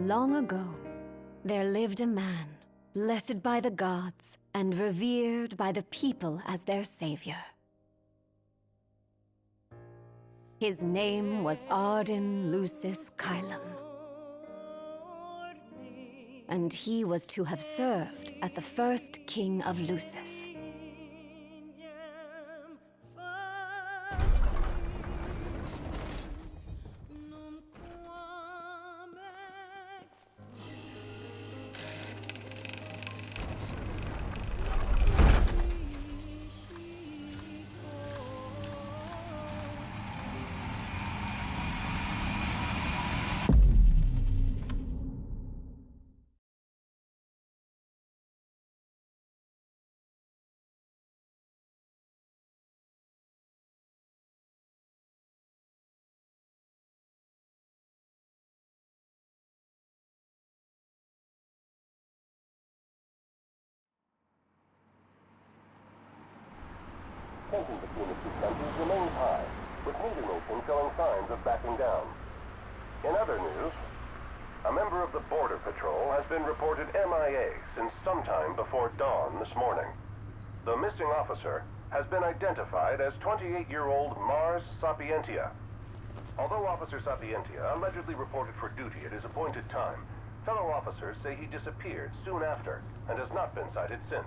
Long ago, there lived a man, blessed by the gods and revered by the people as their savior. His name was Ardyn Lucis Kylum, and he was to have served as the first king of Lucis. Tension between the two countries remains high, with neither nation showing signs of backing down. In other news, a member of the Border Patrol has been reported MIA since sometime before dawn this morning. The missing officer has been identified as 28-year-old Mars Sapientia. Although Officer Sapientia allegedly reported for duty at his appointed time, fellow officers say he disappeared soon after and has not been sighted since.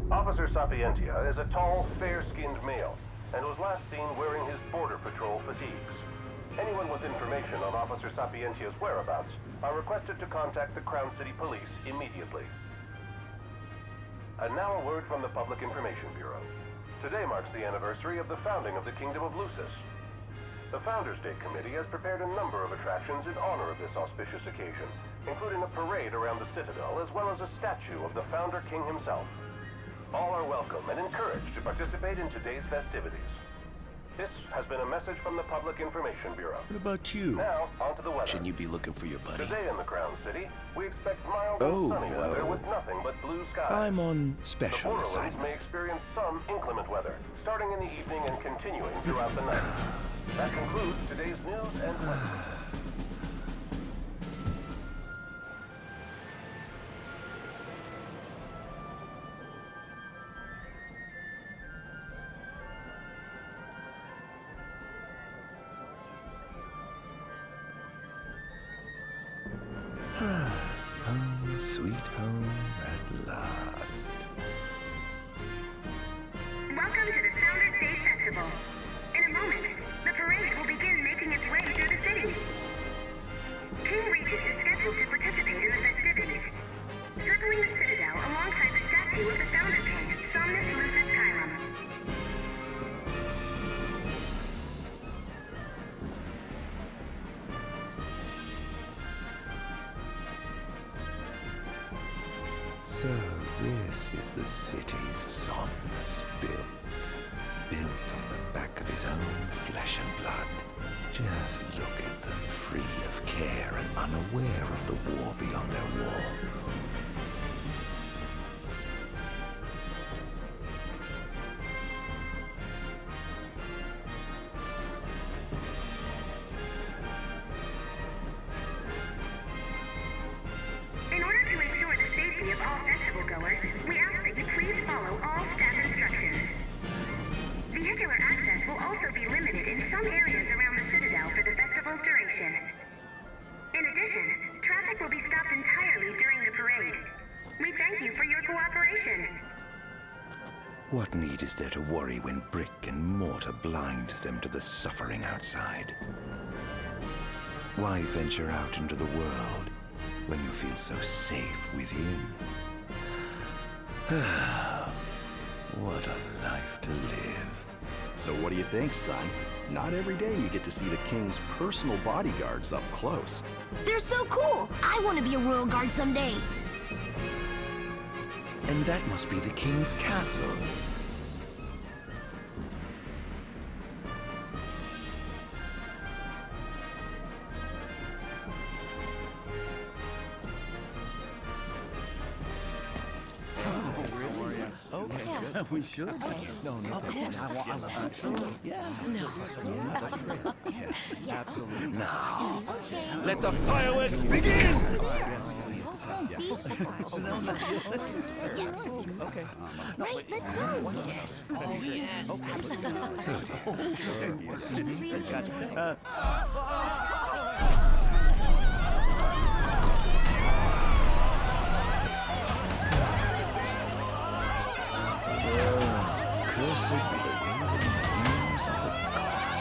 Officer Sapientia is a tall, fair-skinned male and was last seen wearing his Border Patrol fatigues. Anyone with information on Officer Sapientia's whereabouts are requested to contact the Crown City Police immediately. And now a word from the Public Information Bureau. Today marks the anniversary of the founding of the Kingdom of Lucis. The Founders Day Committee has prepared a number of attractions in honor of this auspicious occasion, including a parade around the Citadel as well as a statue of the Founder King himself. All are welcome and encouraged to participate in today's festivities. This has been a message from the Public Information Bureau. What about you? Now, on to the weather. Shouldn't you be looking for your buddy? Today in the Crown City, we expect mild and sunny weather with nothing but blue skies. I'm on The special Borderlands assignment. may experience some inclement weather, starting in the evening and continuing throughout the night. That concludes today's news and weather. Home, sweet home at last. Welcome to the Founders Day Festival. In a moment, the parade will begin making its way through the city. King Regis is scheduled to participate in the festivities, circling the Citadel alongside the statue of the Founder King, Somnus Lucis Kylum. So this is the city Somnus built on the back of his own flesh and blood. Just look at them, free of care and unaware of the war beyond their wall. In order to ensure the safety of all festival goers, we ask that you please follow all staff instructions. Vehicular access will also be limited in some areas around the Citadel for the festival's duration. In addition, traffic will be stopped entirely during the parade. We thank you for your cooperation. What need is there to worry when brick and mortar blinds them to the suffering outside? Why venture out into the world when you feel so safe within? What a life to live. So what do you think, son? Not every day you get to see the king's personal bodyguards up close. They're so cool! I want to be a royal guard someday. And that must be the king's castle. We should. No, of course. I want absolutely. Yeah. No. That's great. Yeah, absolutely. Now, let the fireworks begin! Okay. Right, let's go. Yes. Oh, yes. Cursed be the waving wings of the gods.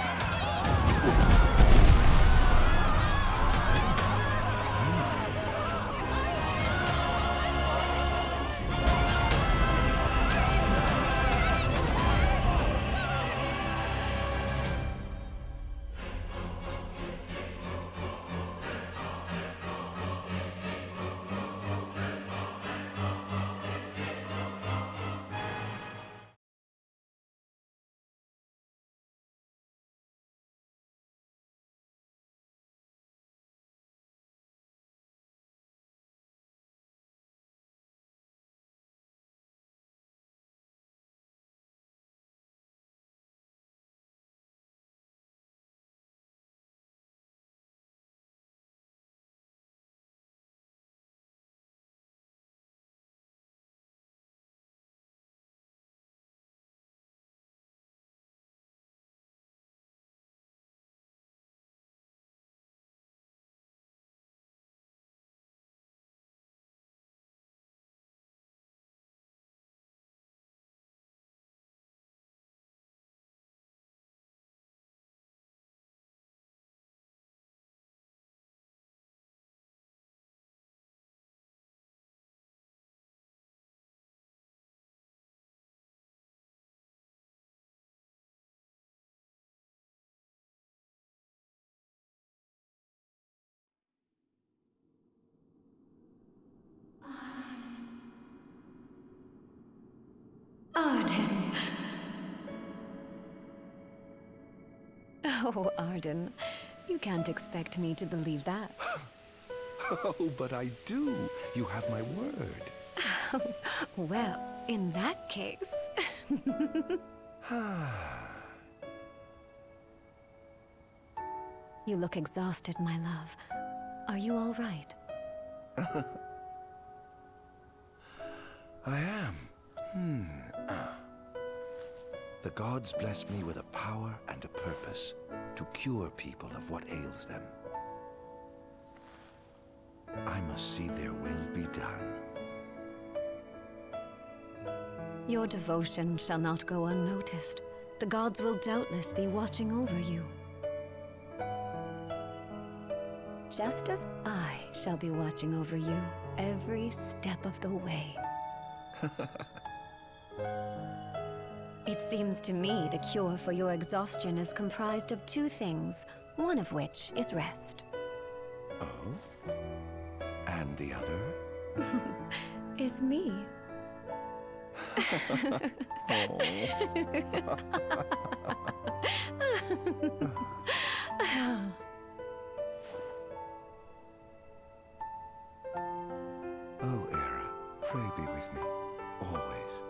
Ardyn. Oh, Ardyn. You can't expect me to believe that. Oh, but I do. You have my word. Well, in that case... You look exhausted, my love. Are you all right? I am. The gods bless me with a power and a purpose to cure people of what ails them. I must see their will be done. Your devotion shall not go unnoticed. The gods will doubtless be watching over you. Just as I shall be watching over you every step of the way. It seems to me the cure for your exhaustion is comprised of two things, one of which is rest. Oh? And the other? Is me. Oh, Era, pray be with me, always.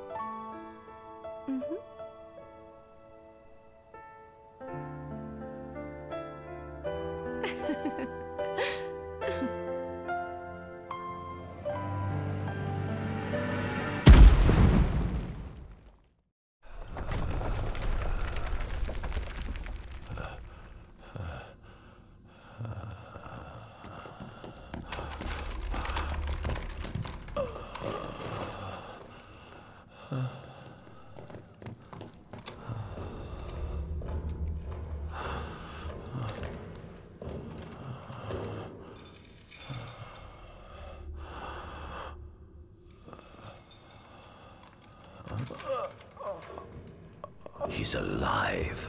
He's alive.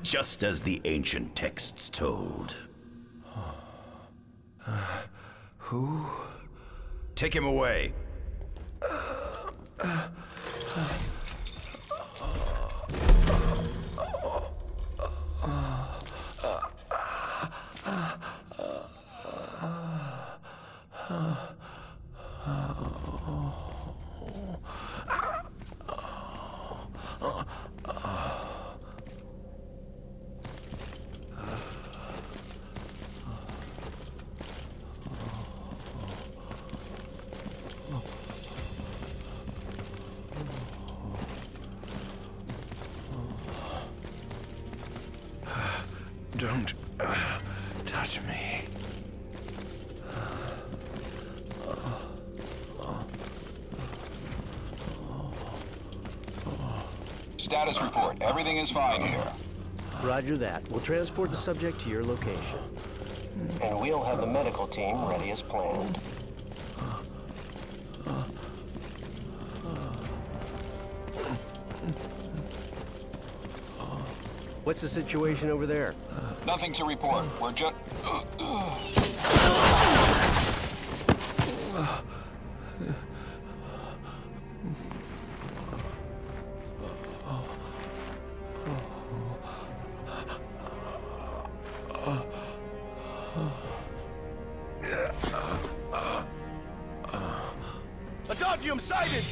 Just as the ancient texts told. Who? Take him away. Don't touch me. Status report. Everything is fine here. Roger that. We'll transport the subject to your location. And we'll have the medical team ready as planned. What's the situation over there? Nothing to report. We're just... Adagium sighted!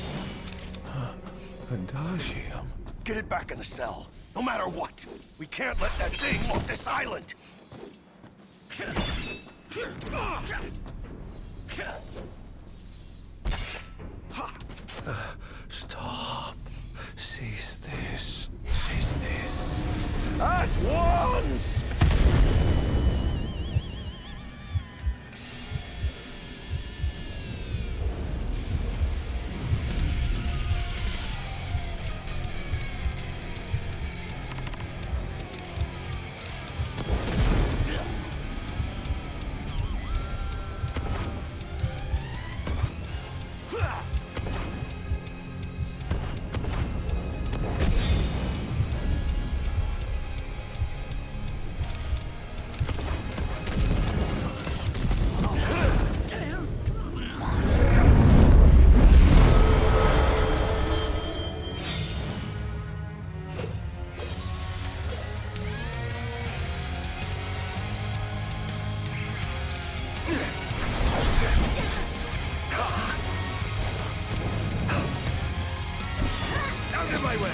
Adagium? Get it back in the cell, no matter what. We can't let that thing off this island. Stop. Cease this. Cease this. At once! Out of my way!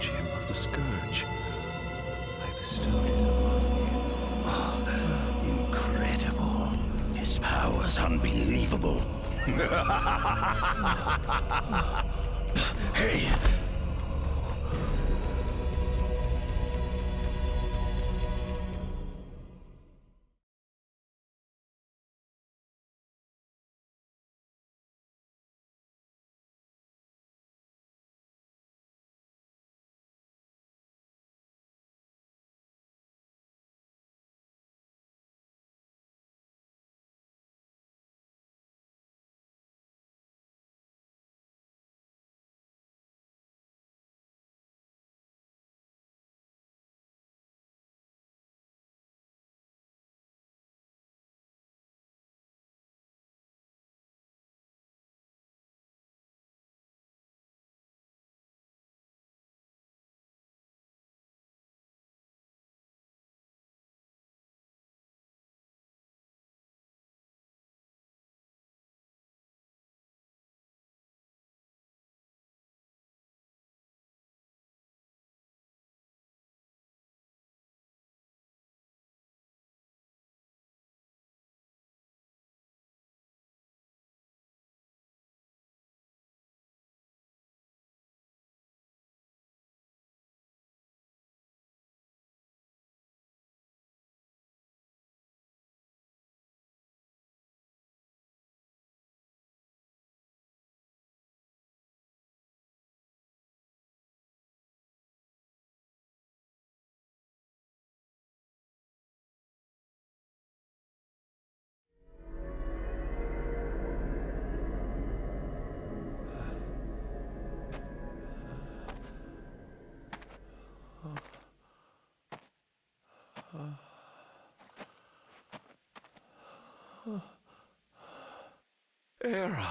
Him of the scourge. I bestowed it upon him. Incredible. His power powers unbelievable. Hey! Era!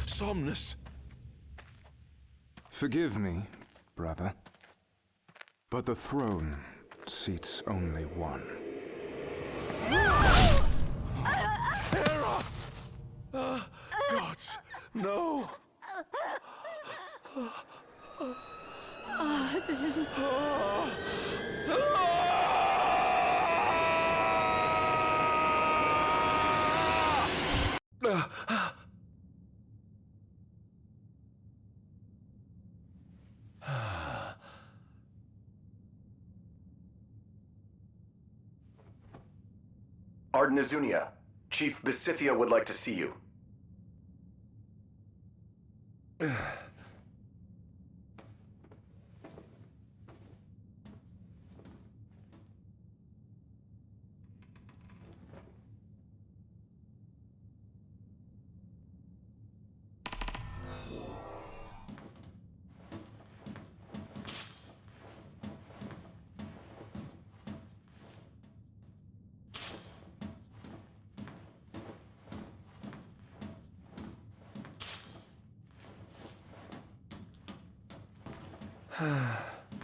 Somnus! Forgive me, brother, but the throne seats only one. Era! Gods, no! Ardyn. Ardyn Azunia, Chief Besithia would like to see you.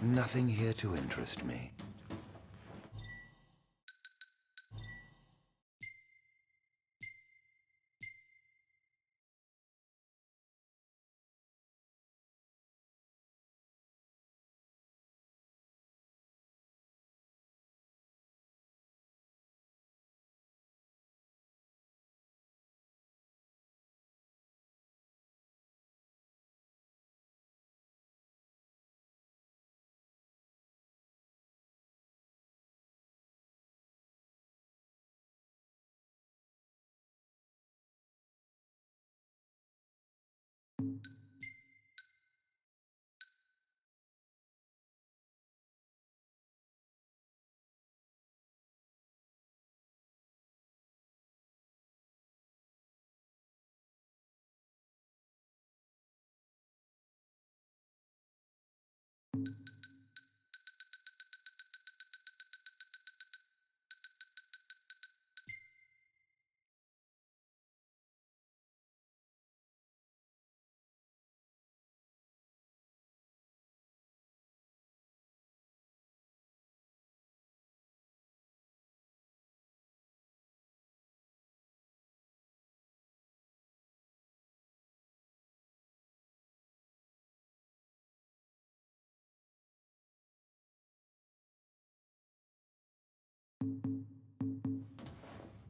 Nothing here to interest me.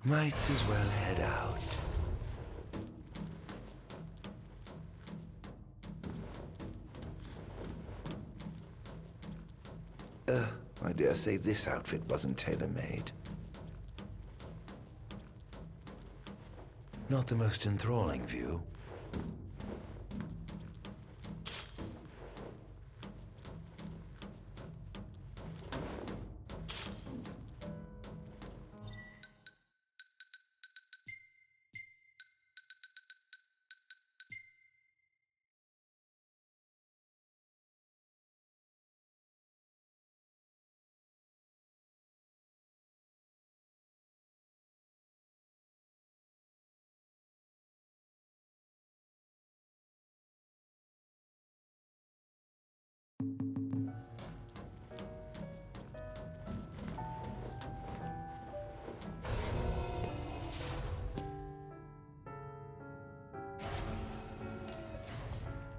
Might as well head out. I dare say this outfit wasn't tailor-made. Not the most enthralling view.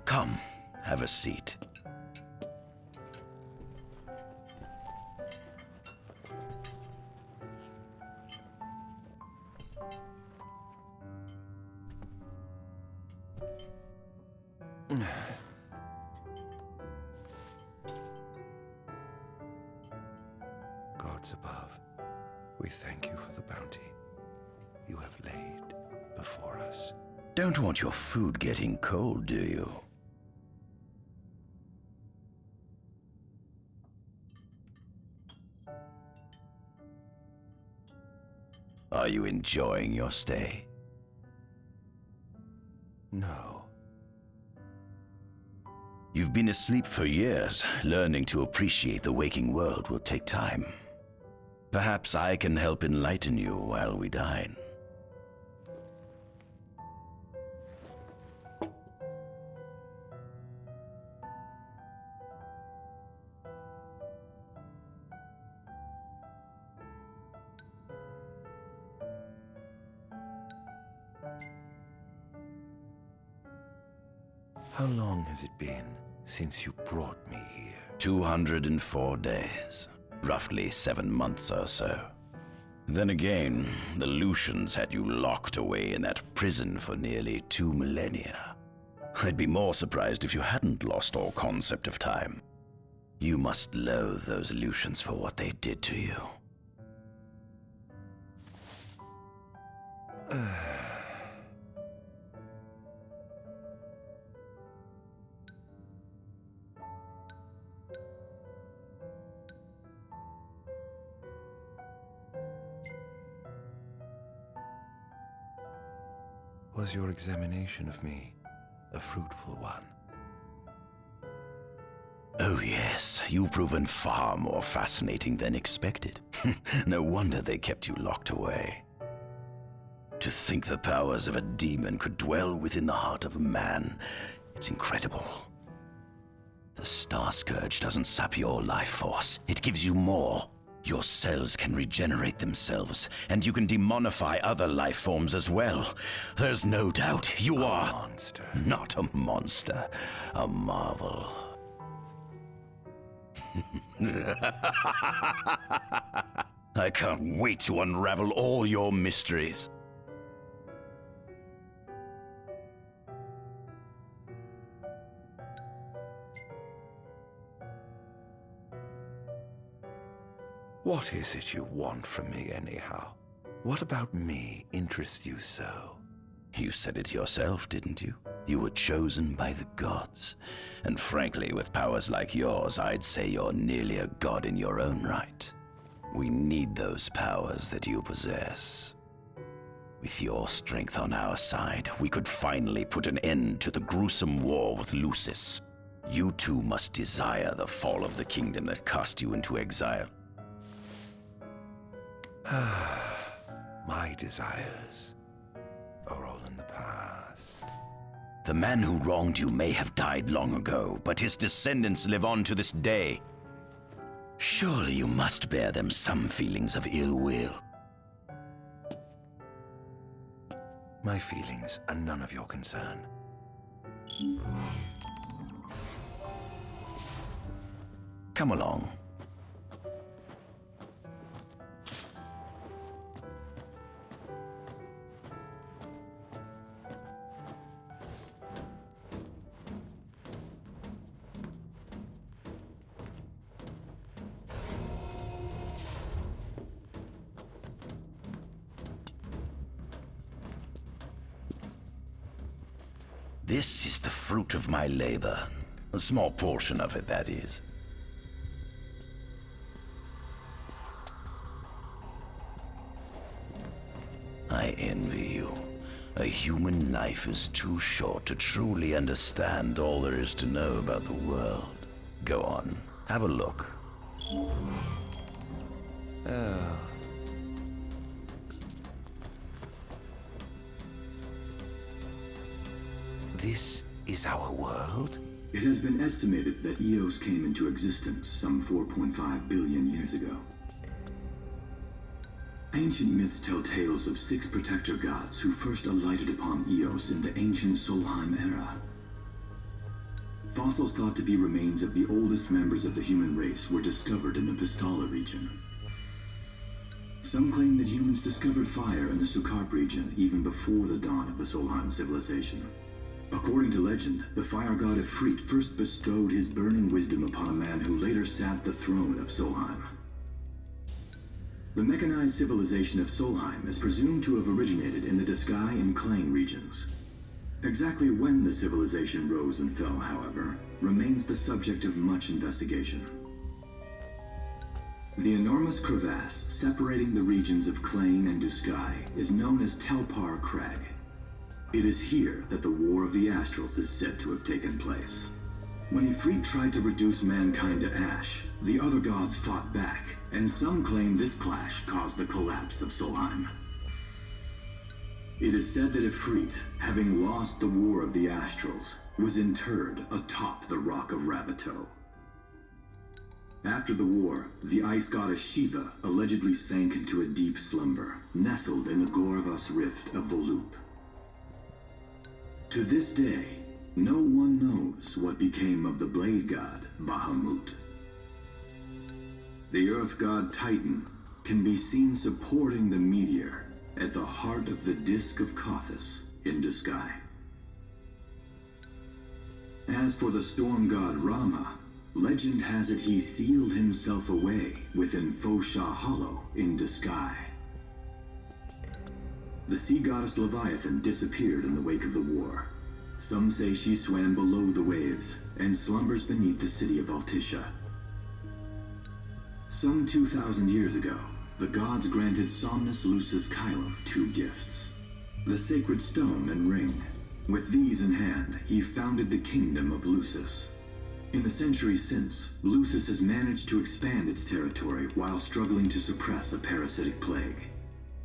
Come, have a seat. Gods above, we thank you for the bounty you have laid before us. Don't want your food getting cold, do you? Are you enjoying your stay? No. You've been asleep for years. Learning to appreciate the waking world will take time. Perhaps I can help enlighten you while we dine. How long has it been since you brought me here? 204 days. Roughly 7 months or so. Then again, the Lucians had you locked away in that prison for nearly 2 millennia. I'd be more surprised if you hadn't lost all concept of time. You must loathe those Lucians for what they did to you. Was your examination of me a fruitful one? Oh yes, you've proven far more fascinating than expected. No wonder they kept you locked away. To think the powers of a demon could dwell within the heart of a man, it's incredible. The Star Scourge doesn't sap your life force, it gives you more. Your cells can regenerate themselves, and you can demonify other life forms as well. There's no doubt you are... A monster. Not a monster, a marvel. I can't wait to unravel all your mysteries. What is it you want from me, anyhow? What about me interests you so? You said it yourself, didn't you? You were chosen by the gods. And frankly, with powers like yours, I'd say you're nearly a god in your own right. We need those powers that you possess. With your strength on our side, we could finally put an end to the gruesome war with Lucis. You too must desire the fall of the kingdom that cast you into exile. My desires are all in the past. The man who wronged you may have died long ago, but his descendants live on to this day. Surely you must bear them some feelings of ill will. My feelings are none of your concern. Come along. This is the fruit of my labor. A small portion of it, that is. I envy you. A human life is too short to truly understand all there is to know about the world. Go on, have a look. Oh. This is our world? It has been estimated that Eos came into existence some 4.5 billion years ago. Ancient myths tell tales of 6 protector gods who first alighted upon Eos in the ancient Solheim era. Fossils thought to be remains of the oldest members of the human race were discovered in the Vistala region. Some claim that humans discovered fire in the Sukarp region even before the dawn of the Solheim civilization. According to legend, the fire god Ifrit first bestowed his burning wisdom upon a man who later sat the throne of Solheim. The mechanized civilization of Solheim is presumed to have originated in the Diskai and Klang regions. Exactly when the civilization rose and fell, however, remains the subject of much investigation. The enormous crevasse separating the regions of Klang and Diskai is known as Telpar Crag. It is here that the War of the Astrals is said to have taken place. When Ifrit tried to reduce mankind to ash, the other gods fought back, and some claim this clash caused the collapse of Solheim. It is said that Ifrit, having lost the War of the Astrals, was interred atop the Rock of Ravito. After the war, the ice goddess Shiva allegedly sank into a deep slumber, nestled in the Goravas Rift of Volup. To this day, no one knows what became of the blade god, Bahamut. The earth god Titan can be seen supporting the meteor at the heart of the disk of Kothis in Diskai. As for the storm god Rama, legend has it he sealed himself away within Fosha Hollow in Diskai. The sea goddess Leviathan disappeared in the wake of the war. Some say she swam below the waves and slumbers beneath the city of Altisha. Some 2,000 years ago, the gods granted Somnus Lucis Kylum 2 gifts: the sacred stone and ring. With these in hand, he founded the kingdom of Lucis. In the centuries since, Lucis has managed to expand its territory while struggling to suppress a parasitic plague.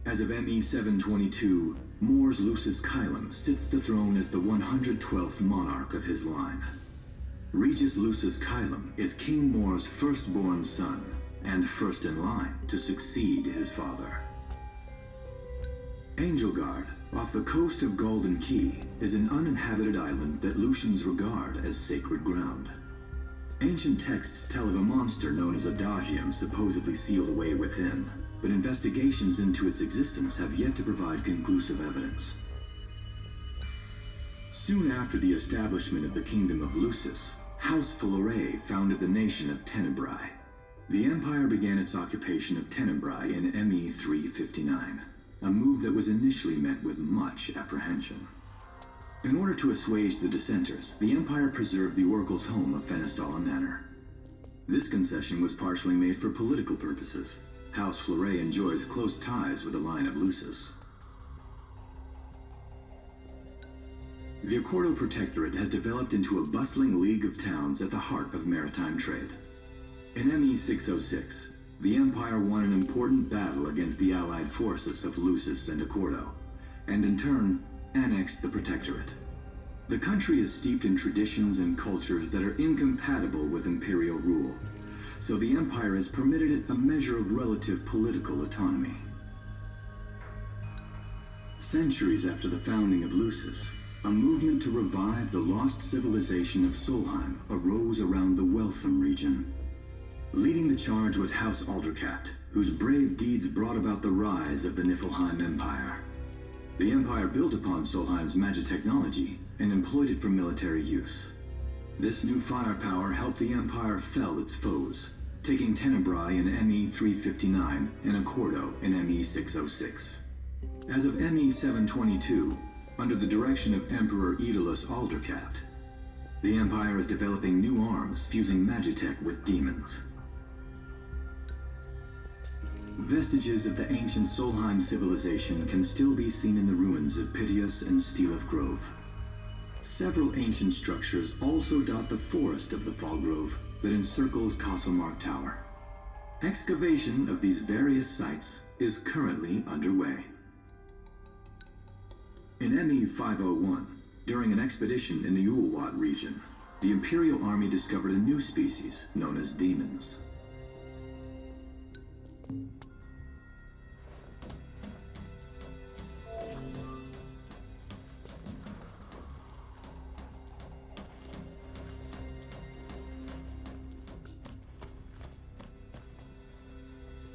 As of ME 722, Mor's Lucis Kylum sits the throne as the 112th monarch of his line. Regis Lucis Kylum is King Mor's firstborn son, and first in line to succeed his father. Angelgard, off the coast of Golden Key, is an uninhabited island that Lucians regard as sacred ground. Ancient texts tell of a monster known as Adagium supposedly sealed away within, but investigations into its existence have yet to provide conclusive evidence. Soon after the establishment of the Kingdom of Lucis, House Fulore founded the nation of Tenebrae. The Empire began its occupation of Tenebrae in ME 359, a move that was initially met with much apprehension. In order to assuage the dissenters, the Empire preserved the Oracle's home of Fenestala Manor. This concession was partially made for political purposes. House Fleuret enjoys close ties with the line of Lucis. The Accordo Protectorate has developed into a bustling league of towns at the heart of maritime trade. In ME 606, the Empire won an important battle against the allied forces of Lucis and Accordo, and in turn, annexed the Protectorate. The country is steeped in traditions and cultures that are incompatible with imperial rule, so the Empire has permitted it a measure of relative political autonomy. Centuries after the founding of Lucis, a movement to revive the lost civilization of Solheim arose around the Weltham region. Leading the charge was House Aldercapt, whose brave deeds brought about the rise of the Niflheim Empire. The Empire built upon Solheim's magic technology and employed it for military use. This new firepower helped the Empire fell its foes, taking Tenebrae in ME 359 and Accordo in ME 606. As of ME 722, under the direction of Emperor Aedalus Aldercat. The Empire is developing new arms, fusing magitech with demons. Vestiges of the ancient Solheim civilization can still be seen in the ruins of Piteous and Steeleth Grove. Several ancient structures also dot the forest of the Fall Grove that encircles Castlemark Tower. Excavation of these various sites is currently underway. In ME 501, during an expedition in the Ulwat region, the Imperial Army discovered a new species known as demons.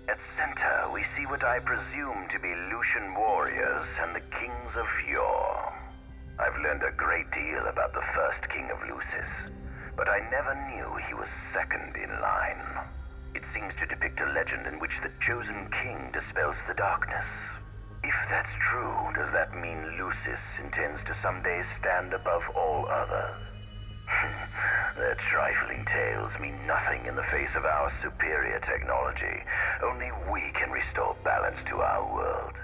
At center, we see what I presume to be Lucian warriors and the kings of yore. I've learned a great deal about the first king of Lucis, but I never knew he was second in line. It seems to depict a legend in which the chosen king dispels the darkness. If that's true, does that mean Lucis intends to someday stand above all others? Their trifling tales mean nothing in the face of our superior technology. Only we can restore balance to our world.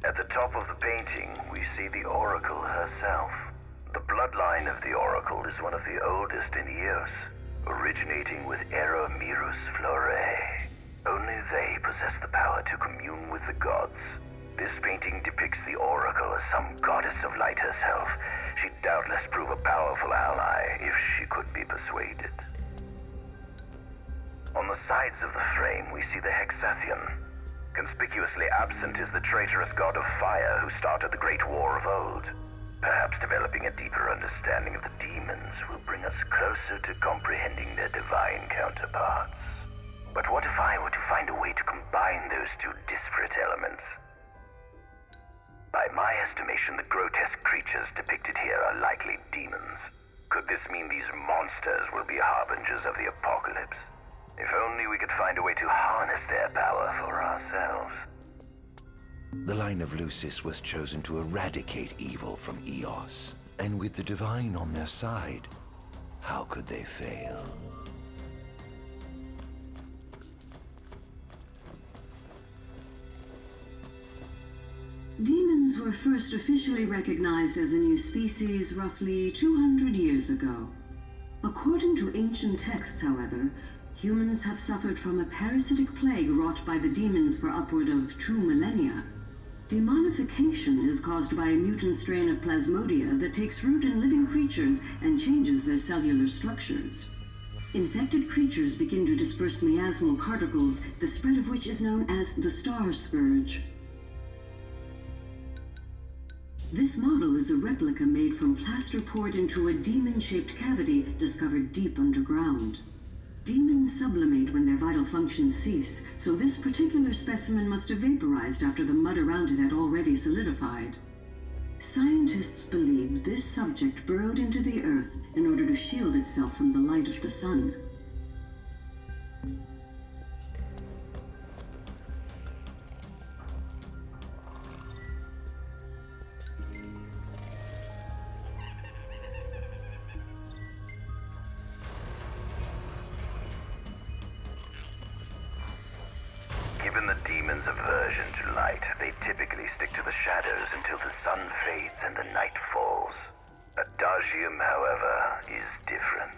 At the top of the painting, we see the Oracle herself. The bloodline of the Oracle is one of the oldest in Eos, originating with Eromirus Flore. Only they possess the power to commune with the gods. This painting depicts the Oracle as some goddess of light herself. She'd doubtless prove a powerful ally if she could be persuaded. On the sides of the frame, we see the Hexathian. Conspicuously absent is the traitorous god of fire who started the Great War of old. Perhaps developing a deeper understanding of the demons will bring us closer to comprehending their divine counterparts. But what if I were to find a way to combine those two disparate elements? By my estimation, the grotesque creatures depicted here are likely demons. Could this mean these monsters will be harbingers of the apocalypse? If only we could find a way to harness their power for ourselves. The line of Lucis was chosen to eradicate evil from Eos, and with the divine on their side, how could they fail? Demons were first officially recognized as a new species roughly 200 years ago. According to ancient texts, however, humans have suffered from a parasitic plague wrought by the demons for upward of 2 millennia. Demonification is caused by a mutant strain of plasmodia that takes root in living creatures and changes their cellular structures. Infected creatures begin to disperse miasmal particles, the spread of which is known as the Star Scourge. This model is a replica made from plaster poured into a demon-shaped cavity discovered deep underground. Demons sublimate when their vital functions cease, so this particular specimen must have vaporized after the mud around it had already solidified. Scientists believe this subject burrowed into the earth in order to shield itself from the light of the sun. Given the demon's aversion to light, they typically stick to the shadows until the sun fades and the night falls. Adagium, however, is different.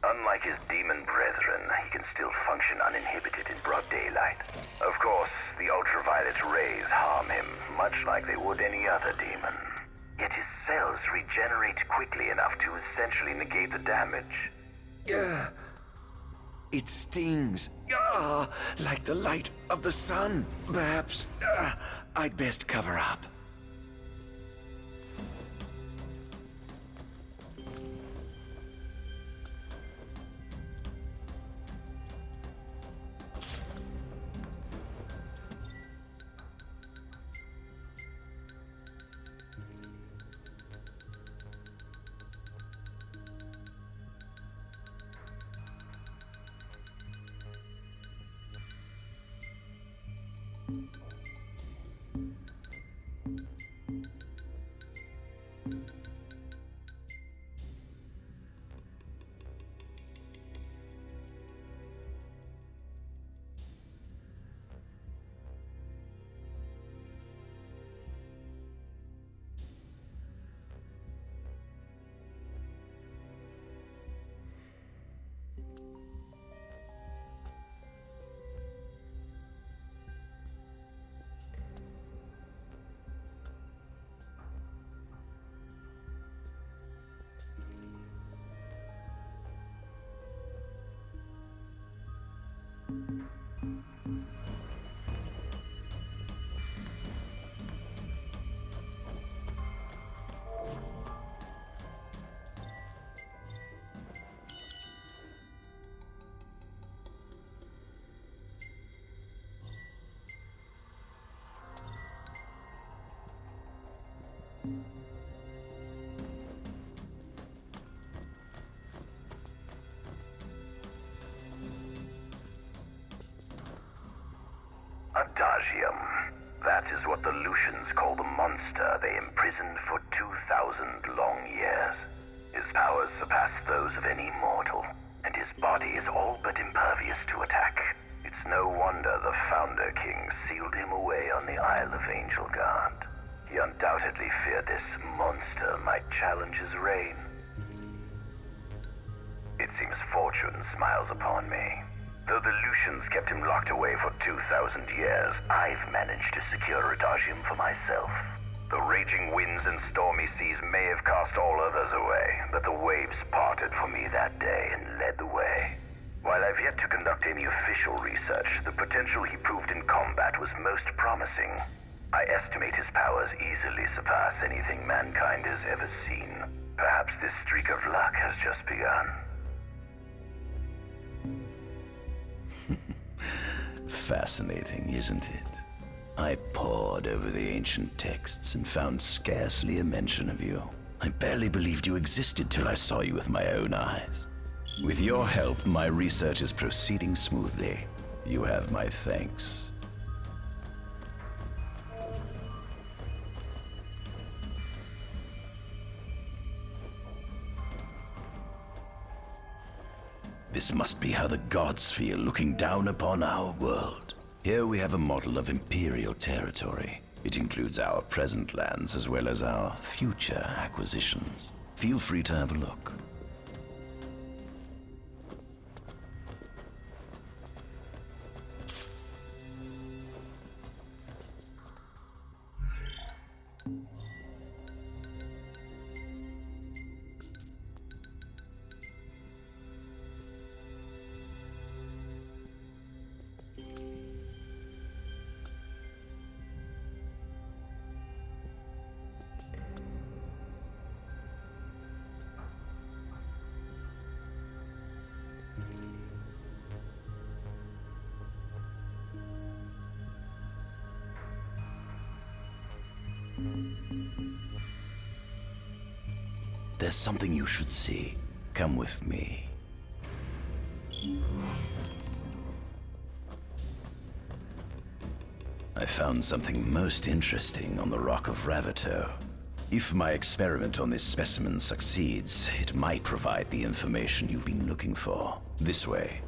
Unlike his demon brethren, he can still function uninhibited in broad daylight. Of course, the ultraviolet rays harm him, much like they would any other demon. Yet his cells regenerate quickly enough to essentially negate the damage. It stings. Like the light of the sun. Perhaps I'd best cover up. Adagium. That is what the Lucians call the monster they imprisoned for 2,000 long years. His powers surpass those of any mortal, and his body is all but impervious to attack. It's no wonder the Founder King sealed him away on the Isle of Angel Guard. He undoubtedly feared this monster might challenge his reign. It seems fortune smiles upon me. Though the Lucians kept him locked away for 2,000 years, I've managed to secure Adagium for myself. The raging winds and stormy seas may have cast all others away, but the waves parted for me that day and led the way. While I've yet to conduct any official research, the potential he proved in combat was most promising. I estimate his powers easily surpass anything mankind has ever seen. Perhaps this streak of luck has just begun. Fascinating, isn't it? I pored over the ancient texts and found scarcely a mention of you. I barely believed you existed till I saw you with my own eyes. With your help, my research is proceeding smoothly. You have my thanks. This must be how the gods feel looking down upon our world. Here we have a model of imperial territory. It includes our present lands as well as our future acquisitions. Feel free to have a look. There's something you should see. Come with me. I found something most interesting on the Rock of Ravito. If my experiment on this specimen succeeds, it might provide the information you've been looking for. This way.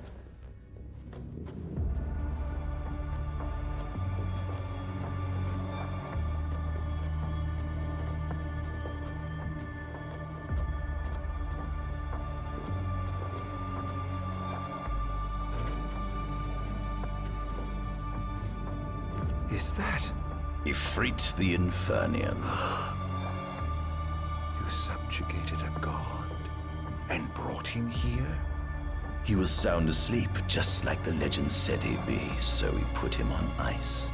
Is that? Ifrit the Infernian. You subjugated a god and brought him here? He was sound asleep, just like the legend said he'd be, so we put him on ice.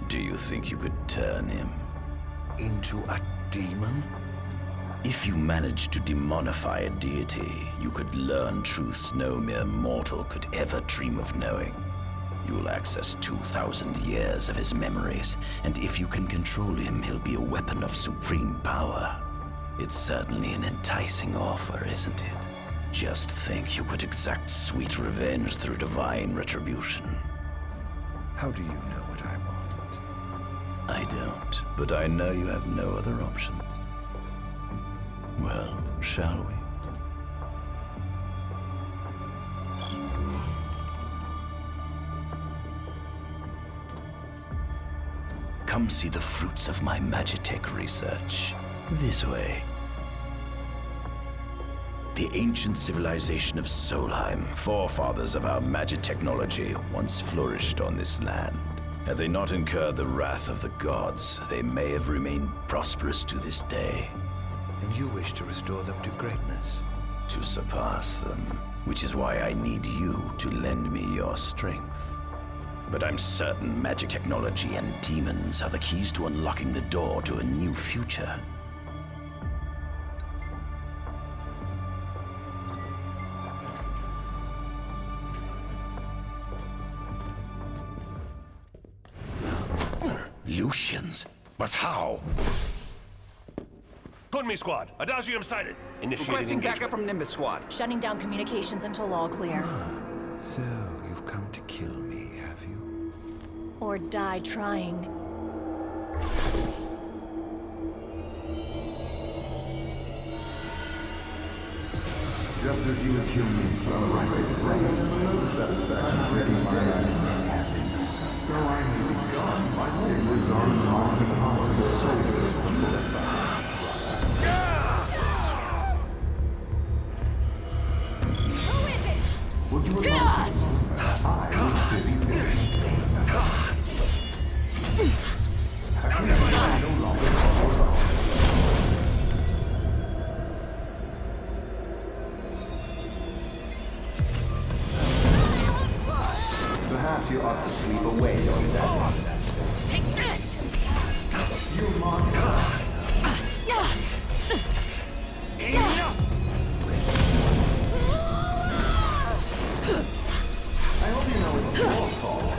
Do you think you could turn him into a demon? If you managed to demonify a deity, you could learn truths no mere mortal could ever dream of knowing. You'll access 2,000 years of his memories, and if you can control him, he'll be a weapon of supreme power. It's certainly an enticing offer, isn't it? Just think you could exact sweet revenge through divine retribution. How do you know what I want? I don't, but I know you have no other options. Well, shall we? Come see the fruits of my Magitech research. This way. The ancient civilization of Solheim, forefathers of our magic technology, once flourished on this land. Had they not incurred the wrath of the gods, they may have remained prosperous to this day. And you wish to restore them to greatness? To surpass them, which is why I need you to lend me your strength. But I'm certain magic technology and demons are the keys to unlocking the door to a new future. Lucians? But how? Kunmi Squad, Adagium sighted. Requesting backup from Nimbus Squad. Shutting down communications until all clear. So, you've come to kill me, have you? Or die trying. Just as you accuse me of a right satisfaction getting my happiness. Though I may be gone, my neighbors are not impossible soldiers from the Who is it? would you allow me? I was busy finishing. No longer perhaps you ought to sleep away your sadness. Take this! You monster! Enough! I hope you know it's your fault,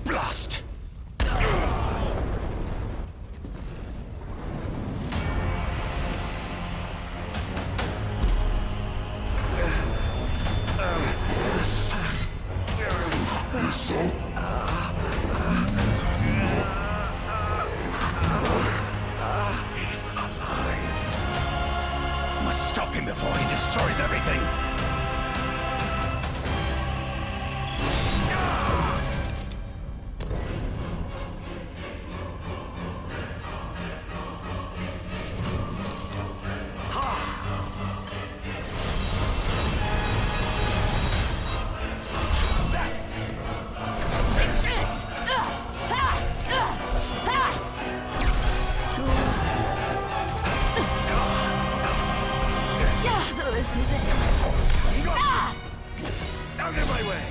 Blast! He's alive. You must stop him before he destroys everything. So this is it. Out of my way!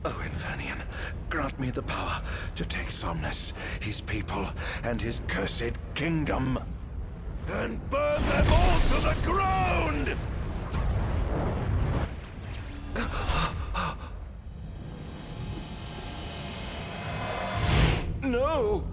Oh, Infernian, grant me the power to take Somnus, his people, and his cursed kingdom, and burn them all to the ground! No!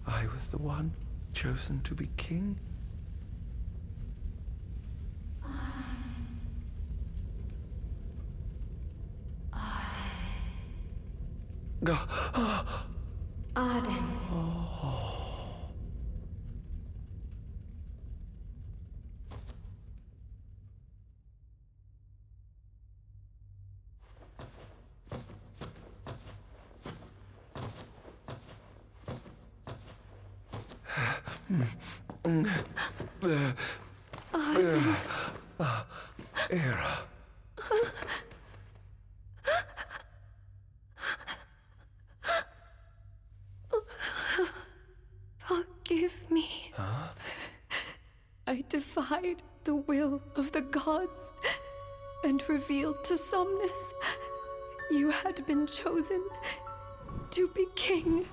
I was the one chosen to be king? Ardyn. Era. Forgive me. Huh? I defied the will of the gods and revealed to Somnus you had been chosen to be king.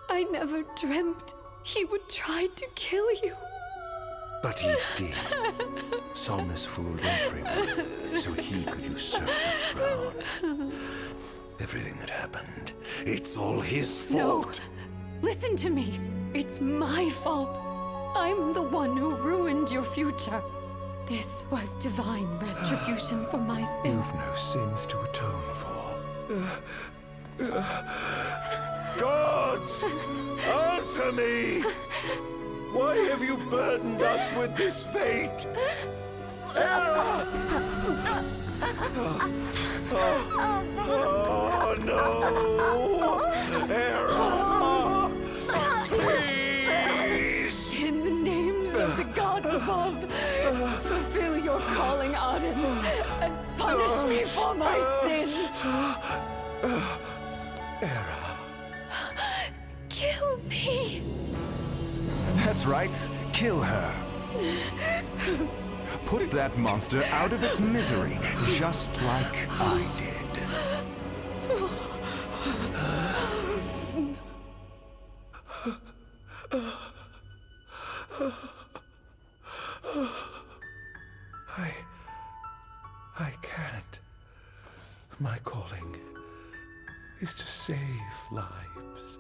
I never dreamt he would try to kill you. But he did. Somnus fooled everyone so he could usurp the throne. Everything that happened, it's all his fault. No! Listen to me. It's my fault. I'm the one who ruined your future. This was divine retribution for my sins. You've no sins to atone for. Gods! Answer me! Why have you burdened us with this fate? Hera! Oh no! Hera! Please! In the names of the gods above, fulfill your calling, Ardyn, and punish me for my sins! Hera. Kill me! That's right. Kill her. Put that monster out of its misery, just like I did. I can't. My calling is to save lives.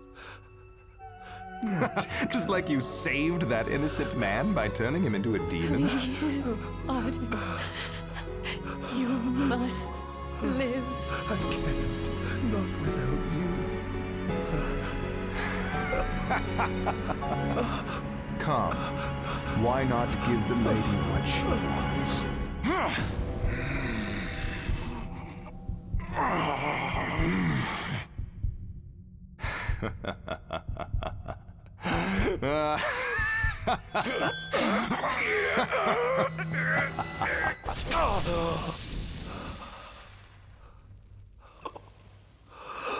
Just like you saved that innocent man by turning him into a demon? Please, Ardyn. You must live. I can't. Not without you. Come. Why not give the lady what she wants?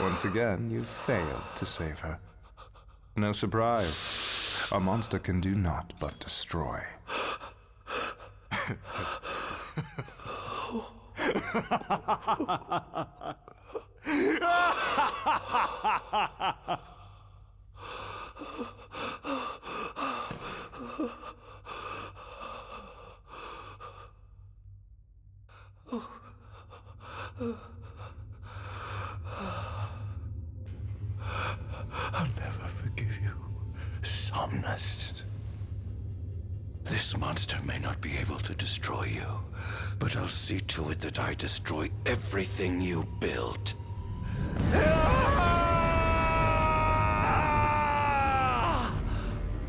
Once again, you've failed to save her. No surprise. A monster can do naught but destroy. I'll never forgive you, Somnus. This monster may not be able to destroy you, but I'll see to it that I destroy everything you built.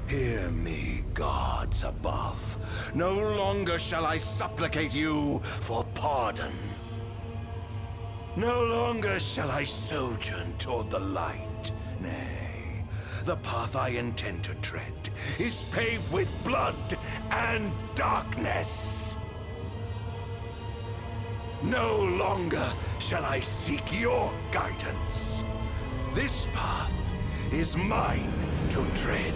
Hear me, gods above. No longer shall I supplicate you for pardon. No longer shall I sojourn toward the light. Nay, the path I intend to tread is paved with blood and darkness. No longer shall I seek your guidance. This path is mine to tread.